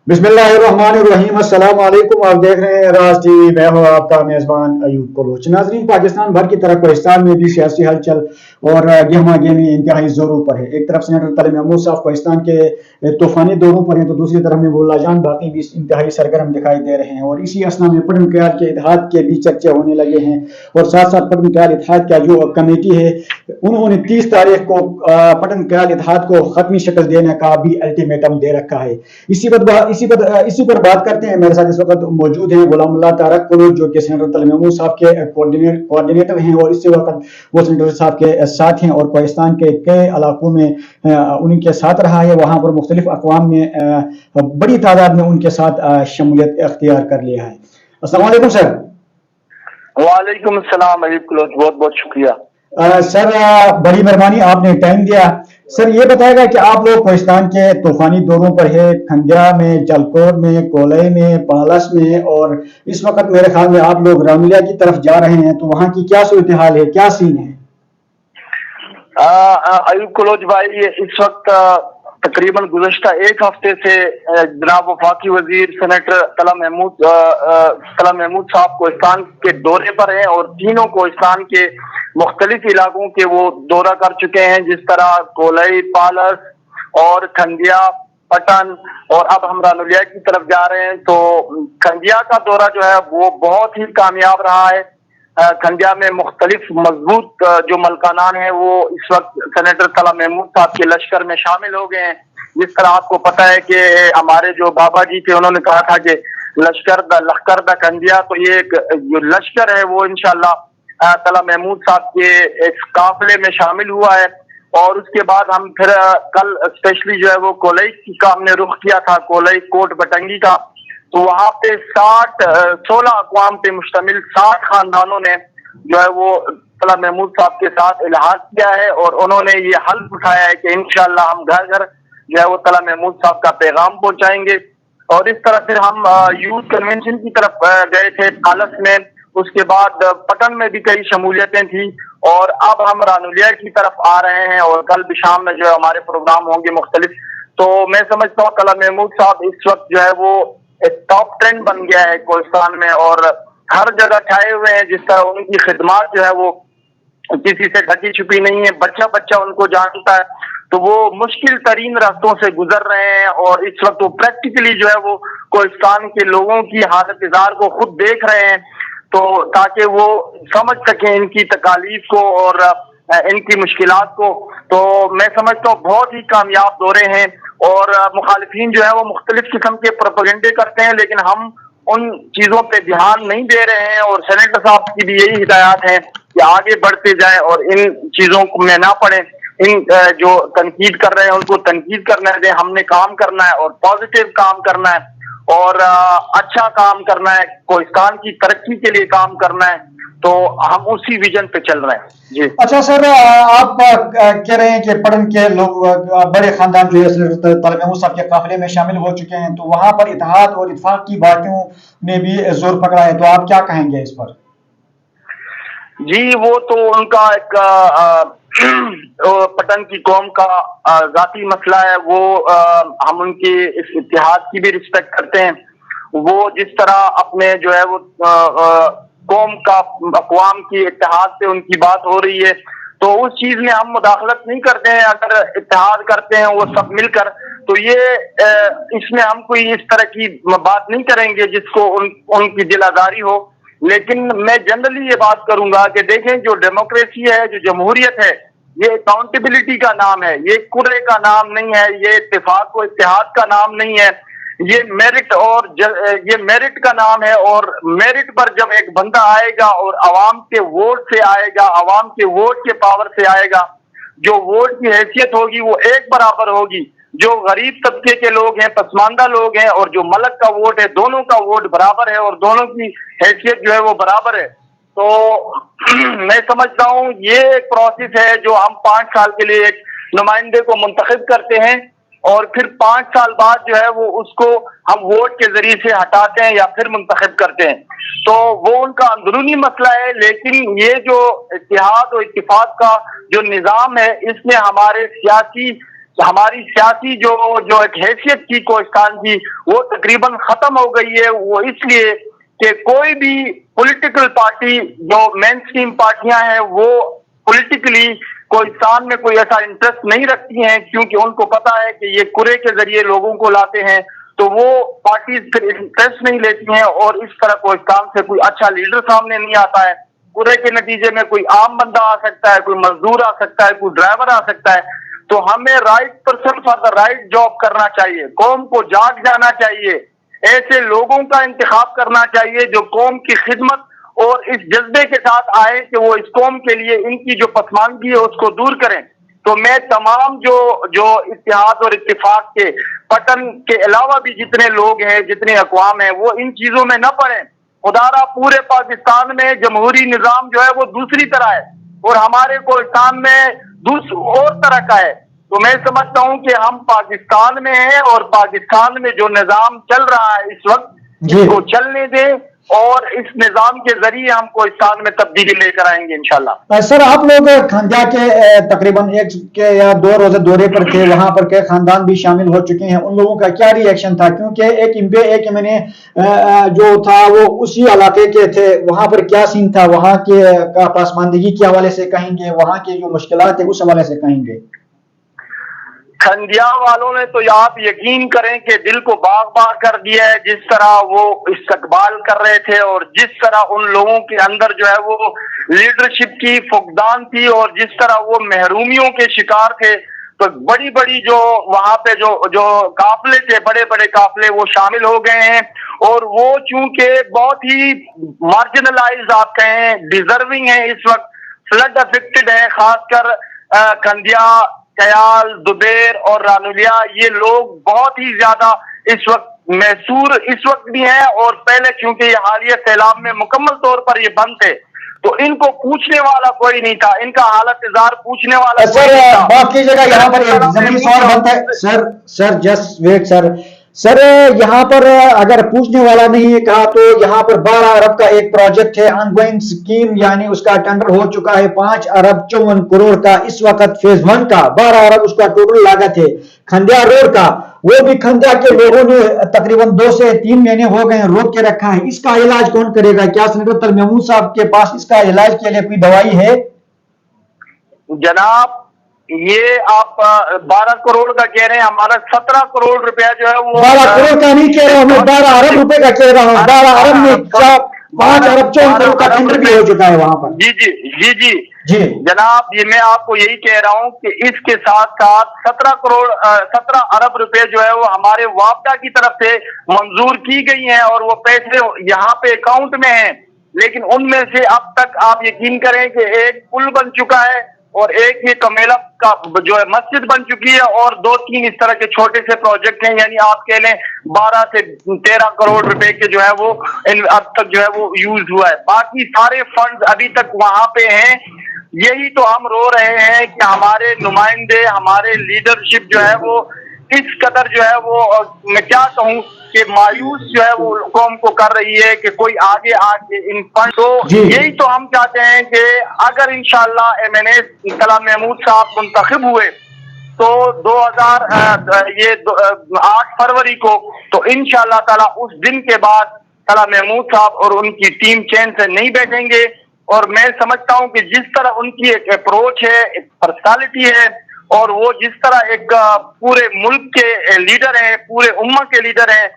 बिस्मिल्लाहिर्रहमानिर्रहीम। अस्सलाम वालेकुम। आप देख रहे हैं राज टीवी। मैं हूं आपका मेज़बान अयूब बलोच। नाज़रीन, पाकिस्तान भर की तरफ पाकिस्तान में भी सियासी हलचल और गहमा गहमी इंतहाई जोरों पर है। एक तरफ सेनेटर तलब महमूद साहब पाकिस्तान के तूफानी दौरों पर हैं, तो दूसरी तरफ में मुल्ला जान बाकी भी इंतहाई सरगर्म दिखाई दे रहे हैं। और इसी असना में पटन कयाल के इत्तेहाद के भी चर्चे होने लगे हैं। और साथ साथ पटन कयाल इत्तेहाद का जो कमेटी है, उन्होंने 30 तारीख को पटन कयाल इत्तेहाद को खत्मी शक्ल देने का भी अल्टीमेटम दे रखा है। इसी पर बात करते हैं। मेरे साथ इस वक्त मौजूद हैं गुलामुल्लाह तारक कुलूर, जो कि सेनेटर तलब महमूद साहब के कोऑर्डिनेटर हैं और इसी वक्त वो सेनेटर साहब के साथ हैं और पाकिस्तान के कई इलाकों में उनके साथ रहा है। वहाँ पर मुख्तलिफ अक़वाम ने बड़ी तादाद में उनके साथ शमूलियत इख्तियार कर लिया है। अस्सलाम वालेकुम सर। वालेकुम अस्सलाम अयूब कुलूर, बहुत बहुत शुक्रिया सर, बड़ी मेहरबानी, आपने टाइम दिया। सर, ये बताएगा कि आप लोग पाकिस्तान के तूफानी दौरों पर है, खंडिया में, जलकोट में, कोलई में, पालस में, और इस वक्त मेरे ख्याल में आप लोग रामलिया की तरफ जा रहे हैं, तो वहाँ की क्या सूरत हाल है, क्या सीन है? अयूब कुलूर भाई, इस वक्त तकरीबन गुज़श्ता एक हफ्ते से जनाब वफाकी वजीर सेनेटर तलब महमूद साहब कोहिस्तान के दौरे पर हैं और तीनों कोहिस्तान के मुख्तलिफ इलाकों के वो दौरा कर चुके हैं, जिस तरह कोलई, पालस और खंडिया, पटन, और अब हम रानुलिया की तरफ जा रहे हैं। तो खंडिया का दौरा जो है वो बहुत ही कामयाब रहा है। खंडिया में मुख्तलिफ मजबूत जो मलकानान है वो इस वक्त सेनेटर तलब महमूद साहब के लश्कर में शामिल हो गए हैं। जिस तरह आपको पता है कि हमारे जो बाबा जी थे, उन्होंने कहा था कि लश्कर द खंडिया, तो ये एक जो लश्कर है वो इंशाल्लाह तलब महमूद साहब के एक काफिले में शामिल हुआ है। और उसके बाद हम फिर कल स्पेशली जो है वो कोलई का हमने रुख किया था, कोलई कोट बटंगी का। तो वहां पे 16 अक़वाम पे मुश्तमिल 60 खानदानों ने जो है वो तलब महमूद साहब के साथ इल्हाद किया है और उन्होंने ये हल्फ उठाया है कि इंशाल्लाह हम घर घर जो है वो तलब महमूद साहब का पैगाम पहुंचाएंगे। और इस तरह फिर हम यूथ कन्वेंशन की तरफ गए थे पालस में, उसके बाद पटन में भी कई शमूलियतें थी और अब हम रानुलिया की तरफ आ रहे हैं और कल भी शाम में जो है हमारे प्रोग्राम होंगे मुख्तलिफ। तो मैं समझता हूँ तलब महमूद साहब इस वक्त जो है वो एक टॉप ट्रेंड बन गया है कोहिस्तान में और हर जगह छाए हुए हैं। जिस तरह उनकी खिदमत जो है वो किसी से ढकी छुपी नहीं है, बच्चा बच्चा उनको जानता है। तो वो मुश्किल तरीन रास्तों से गुजर रहे हैं और इस वक्त वो प्रैक्टिकली जो है वो कोहिस्तान के लोगों की हालत इज़ार को खुद देख रहे हैं, तो ताकि वो समझ सकें इनकी तकालीफ को और इनकी मुश्किलात को। तो मैं समझता हूँ बहुत ही कामयाब दौरे हैं और मुखालिफिन जो है वो मुख्तलिफ किस्म के प्रोपेगेंडे करते हैं, लेकिन हम उन चीजों पे ध्यान नहीं दे रहे हैं। और सेनेटर साहब की भी यही हिदायत है कि आगे बढ़ते जाएं और इन चीजों को में ना पड़े। इन जो तनकीद कर रहे हैं उनको तनकीद करना है, हमने काम करना है और पॉजिटिव काम करना है और अच्छा काम करना है, कोहिस्तान की तरक्की के लिए काम करना है। तो हम उसी विजन पे चल रहे हैं जी। अच्छा सर, आप कह रहे हैं कि पटन के लोग बड़े खानदान जो है तलब महमूद साहब के काफिले में शामिल हो चुके हैं, तो वहां पर इत्तेहाद और इत्तेफाक की बातों ने भी जोर पकड़ा है, तो आप क्या कहेंगे इस पर? जी, वो तो उनका एक पटन की कौम का जाती मसला है। वो हम उनके इस इत्तेहाद की भी रिस्पेक्ट करते हैं। वो जिस तरह अपने जो है वो कौम का अक़वाम की इत्तेहाद से उनकी बात हो रही है, तो उस चीज में हम मुदाखलत नहीं करते हैं। अगर इत्तेहाद करते हैं वो सब मिलकर, तो ये इसमें हम कोई इस तरह की बात नहीं करेंगे जिसको उनकी दिलादारी हो। लेकिन मैं जनरली ये बात करूंगा कि देखें, जो डेमोक्रेसी है, जो जमहूरियत है, ये अकाउंटेबिलिटी का नाम है, ये कुर्रे का नाम नहीं है, ये इत्तेफाक व इत्तेहाद का नाम नहीं है, ये मेरिट और ये मेरिट का नाम है। और मेरिट पर जब एक बंदा आएगा और आवाम के वोट से आएगा, आवाम के वोट के पावर से आएगा, जो वोट की हैसियत होगी वो एक बराबर होगी। जो गरीब तबके के लोग हैं, पसमानदा लोग हैं, और जो मलक का वोट है, दोनों का वोट बराबर है और दोनों की हैसियत जो है वो बराबर है। तो मैं समझता हूँ ये एक प्रोसेस है जो हम 5 साल के लिए एक नुमाइंदे को मुंतखब करते हैं और फिर 5 साल बाद जो है वो उसको हम वोट के जरिए से हटाते हैं या फिर मुंतखब करते हैं। तो वो उनका अंदरूनी मसला है। लेकिन ये जो इत्तेहाद और इत्तिफाक का जो निज़ाम है, इसने हमारे सियासी ہماری سیاسی جو ایک حیثیت کی کوہستان کی وہ تقریباً ختم ہو گئی ہے. وہ اس لیے کہ کوئی بھی پولیٹیکل پارٹی جو مین اسٹریم پارٹیاں ہیں وہ پولیٹیکلی کوہستان میں کوئی ایسا انٹرسٹ نہیں رکھتی ہیں, کیونکہ ان کو پتا ہے کہ یہ کرے کے ذریعے لوگوں کو لاتے ہیں, تو وہ پارٹیز پھر انٹرسٹ نہیں لیتی ہیں اور اس طرح کوہستان سے کوئی اچھا لیڈر سامنے نہیں آتا ہے. کرے کے نتیجے میں کوئی عام بندہ آ سکتا ہے, کوئی مزدور آ سکتا ہے, کوئی ڈرائیور آ سکتا ہے. تو ہمیں right person for the right job کرنا چاہیے, قوم کو جاگ جانا چاہیے, ایسے لوگوں کا انتخاب کرنا چاہیے جو قوم کی خدمت اور اس جذبے کے ساتھ آئے کہ وہ اس قوم کے لیے ان کی جو پسماندگی ہے اس کو دور کریں. تو میں تمام جو اتحاد اور اتفاق کے پٹن کے علاوہ بھی جتنے لوگ ہیں, جتنے اقوام ہیں, وہ ان چیزوں میں نہ پڑیں. خدارا پورے پاکستان میں جمہوری نظام جو ہے وہ دوسری طرح ہے اور ہمارے کوہستان میں اور طرح کا ہے. تو میں سمجھتا ہوں کہ ہم پاکستان میں ہیں اور پاکستان میں جو نظام چل رہا ہے اس وقت اس کو چلنے دیں اور اس نظام کے ذریعے ہم کوہستان میں تبدیلی لے کر آئیں گے انشاءاللہ. سر آپ لوگ کھنڈیا کے تقریباً 1 یا 2 روزہ دورے پر تھے, وہاں پر کے خاندان بھی شامل ہو چکے ہیں, ان لوگوں کا کیا ری ایکشن تھا؟ کیونکہ ایک میں نے جو تھا وہ اسی علاقے کے تھے, وہاں پر کیا سین تھا, وہاں کے پسماندگی کے حوالے سے کہیں گے, وہاں کے جو مشکلات ہیں اس حوالے سے کہیں گے؟ کھنڈیا والوں نے تو آپ یقین کریں کہ دل کو باغ باغ کر دیا ہے, جس طرح وہ استقبال کر رہے تھے اور جس طرح ان لوگوں کے اندر جو ہے وہ لیڈرشپ کی فقدان تھی اور جس طرح وہ محرومیوں کے شکار تھے. تو بڑی بڑی جو وہاں پہ جو قافلے تھے, بڑے بڑے قافلے وہ شامل ہو گئے ہیں اور وہ چونکہ بہت ہی مارجنلائز آپ کہیں ڈیزرونگ ہیں, اس وقت فلڈ افیکٹڈ ہیں, خاص کر کھنڈیا, کیال, دوبیر اور رانولیا, یہ لوگ بہت ہی زیادہ اس وقت محصور اس وقت بھی ہیں اور پہلے کیونکہ یہ حالیہ سیلاب میں مکمل طور پر یہ بند تھے تو ان کو پوچھنے والا کوئی نہیں تھا, ان کا حالت اظہار پوچھنے والا کوئی نہیں تھا. باقی جگہ یہاں پر ایک ضمنی سوال بنتا ہے سر جسٹ ویٹ سر یہاں پر اگر پوچھنے والا نہیں ہے کہا تو یہاں پر 12 ارب کا ایک پروجیکٹ ہے آن گوئنگ اسکیم, یعنی اس کا ٹینڈر ہو چکا ہے 5 ارب 54 کروڑ کا اس وقت فیز 1 کا, 12 ارب اس کا ٹوٹل لاگت ہے. کھنڈیا روڈ کا وہ بھی کھنڈیا کے لوگوں نے تقریباً 2 سے 3 مہینے ہو گئے روک کے رکھا ہے, اس کا علاج کون کرے گا؟ کیا سینیٹر تل محمود صاحب کے پاس اس کا علاج کے لیے کوئی دوائی ہے؟ جناب یہ آپ 12 کروڑ کا کہہ رہے ہیں, ہمارا 17 کروڑ روپیہ جو ہے وہ 12 کروڑ کا نہیں کہہ رہا ہوں, میں 12 ارب روپے کا کہہ رہا ہوں. 12 ارب میں 5 ارب 54 کروڑ کا ٹینڈر بھی ہو چکا ہے وہاں پر. جی جناب, یہ میں آپ کو یہی کہہ رہا ہوں کہ اس کے ساتھ ساتھ 17 ارب روپے جو ہے وہ ہمارے وابڈا کی طرف سے منظور کی گئی ہیں اور وہ پیسے یہاں پہ اکاؤنٹ میں ہیں, لیکن ان میں سے اب تک آپ یقین کریں کہ ایک پل بن چکا ہے اور ایک یہ کمیلا کا جو ہے مسجد بن چکی ہے اور 2-3 اس طرح کے چھوٹے سے پروجیکٹ ہیں, یعنی آپ کہہ لیں 12 سے 13 کروڑ روپے کے جو ہے وہ اب تک جو ہے وہ یوز ہوا ہے. باقی سارے فنڈز ابھی تک وہاں پہ ہیں. یہی تو ہم رو رہے ہیں کہ ہمارے نمائندے, ہمارے لیڈرشپ جو ہے وہ اس قدر جو ہے وہ میں کیا کہوں کہ مایوس جو ہے وہ قوم کو کر رہی ہے کہ کوئی آگے آ کے ان فنڈ تو یہی تو ہم چاہتے ہیں کہ اگر انشاءاللہ MNA طلعت محمود صاحب منتخب ہوئے تو 8 فروری کو تو انشاءاللہ تعالی اس دن کے بعد طلعت محمود صاحب اور ان کی ٹیم چین سے نہیں بیٹھیں گے. اور میں سمجھتا ہوں کہ جس طرح ان کی ایک اپروچ ہے, ایک پرسنالٹی ہے اور وہ جس طرح ایک پورے ملک کے لیڈر ہیں, پورے امت کے لیڈر ہیں,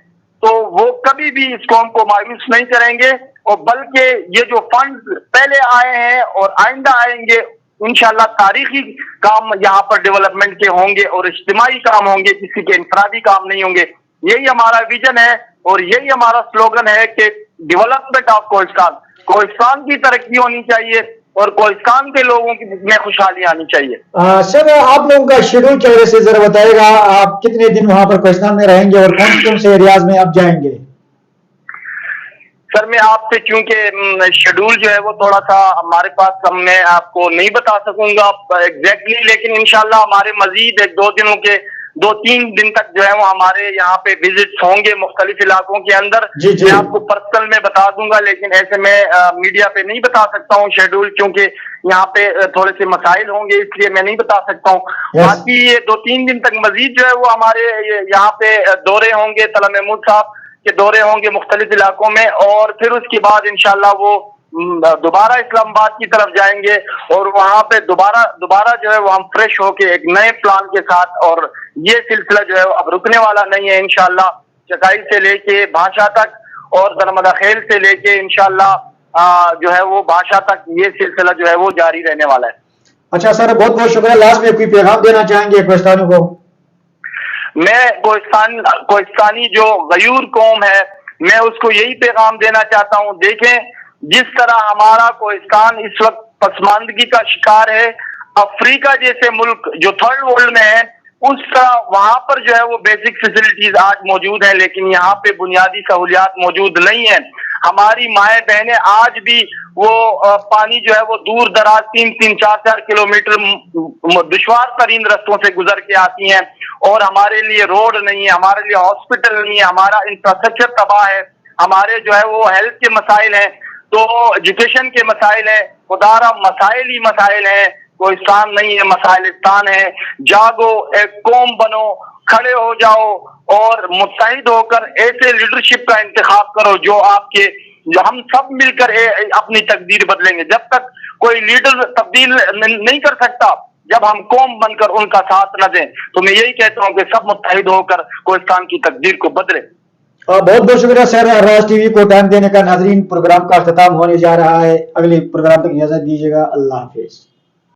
تو وہ کبھی بھی اس قوم کو مایوس نہیں کریں گے اور بلکہ یہ جو فنڈ پہلے آئے ہیں اور آئندہ آئیں گے انشاءاللہ تاریخی کام یہاں پر ڈیولپمنٹ کے ہوں گے اور اجتماعی کام ہوں گے, کسی کے انفرادی کام نہیں ہوں گے. یہی ہمارا ویژن ہے اور یہی ہمارا سلوگن ہے کہ ڈیولپمنٹ آف کوہستان کی ترقی ہونی چاہیے اور کوہستان کے لوگوں کی میں خوشحالی آنی چاہیے. سر آپ لوگوں کا شیڈول کیا وجہ سے ذرا بتائے گا, آپ کتنے دن وہاں پر کوہستان میں رہیں گے اور کون سے ایریاز میں آپ جائیں گے؟ سر میں آپ سے چونکہ شیڈول جو ہے وہ تھوڑا سا ہمارے پاس میں آپ کو نہیں بتا سکوں گا ایگزیکٹلی, لیکن انشاءاللہ ہمارے مزید 1-2 دنوں کے 2-3 दिन तक जो है वो हमारे यहाँ पे विजिट्स होंगे मुख्तलिफ इलाकों के अंदर। जी, जी। मैं आपको पर्सनल में बता दूंगा, लेकिन ऐसे में मीडिया पे नहीं बता सकता हूँ शेड्यूल, क्योंकि यहाँ पे थोड़े से मसाइल होंगे, इसलिए मैं नहीं बता सकता हूँ। बाकी ये 2-3 दिन तक मजीद जो है वो हमारे यहाँ पे दौरे होंगे, तला महमूद साहब के दौरे होंगे मुख्तलिफ इलाकों में, और फिर उसके बाद इंशाल्लाह वो दोबारा इस्लामाबाद की तरफ जाएंगे और वहां पे दोबारा जो है वो हम फ्रेश होके एक नए प्लान के साथ, और ये सिलसिला जो है वो अब रुकने वाला नहीं है इंशाल्लाह। चकाई से लेके भाषा तक और दरमदा खेल से लेके इंशाल्लाह जो है वो भाषा तक ये सिलसिला जो है वो जारी रहने वाला है। अच्छा सर, बहुत बहुत शुक्रिया। लास्ट में कोई पैगाम देना चाहेंगे कोहिस्तानियों को? मैं कोहिस्तानी जो गयूर कौम है, मैं उसको यही पैगाम देना चाहता हूँ। देखें, जिस तरह हमारा कोहिस्तान इस वक्त पसमानदगी का शिकार है, अफ्रीका जैसे मुल्क जो थर्ड वर्ल्ड में है, उस तरह वहां पर जो है वो बेसिक फैसिलिटीज आज मौजूद है, लेकिन यहाँ पे बुनियादी सहूलियात मौजूद नहीं है। हमारी माएँ बहनें आज भी वो पानी जो है वो दूर दराज 3-3, 4-4 किलोमीटर दुश्वार तरीन रस्तों से गुजर के आती हैं, और हमारे लिए रोड नहीं है, हमारे लिए हॉस्पिटल नहीं है, हमारा इंफ्रास्ट्रक्चर तबाह है, हमारे जो है वो हेल्थ के मसाइल हैं, तो एजुकेशन के मसाइल हैं, खुदारा मसाइल ही मसाइल हैं। कोहिस्तान नहीं है, मसाइलिस्तान है। जागो, एक कौम बनो, खड़े हो जाओ और मुत्तहिद होकर ऐसे लीडरशिप का इंतखाब करो जो हम सब मिलकर अपनी तकदीर बदलेंगे। जब तक कोई लीडर तब्दील नहीं कर सकता जब हम कौम बनकर उनका साथ न दें, तो मैं यही कहता हूँ कि सब मुत्तहिद होकर कोहिस्तान की तकदीर को बदले। बहुत बहुत शुक्रिया सर, राज टीवी को टाइम देने का। नाजरीन, प्रोग्राम का अख्ताम होने जा रहा है, अगले प्रोग्राम तक इजाजत दीजिएगा। अल्लाह हाफिज।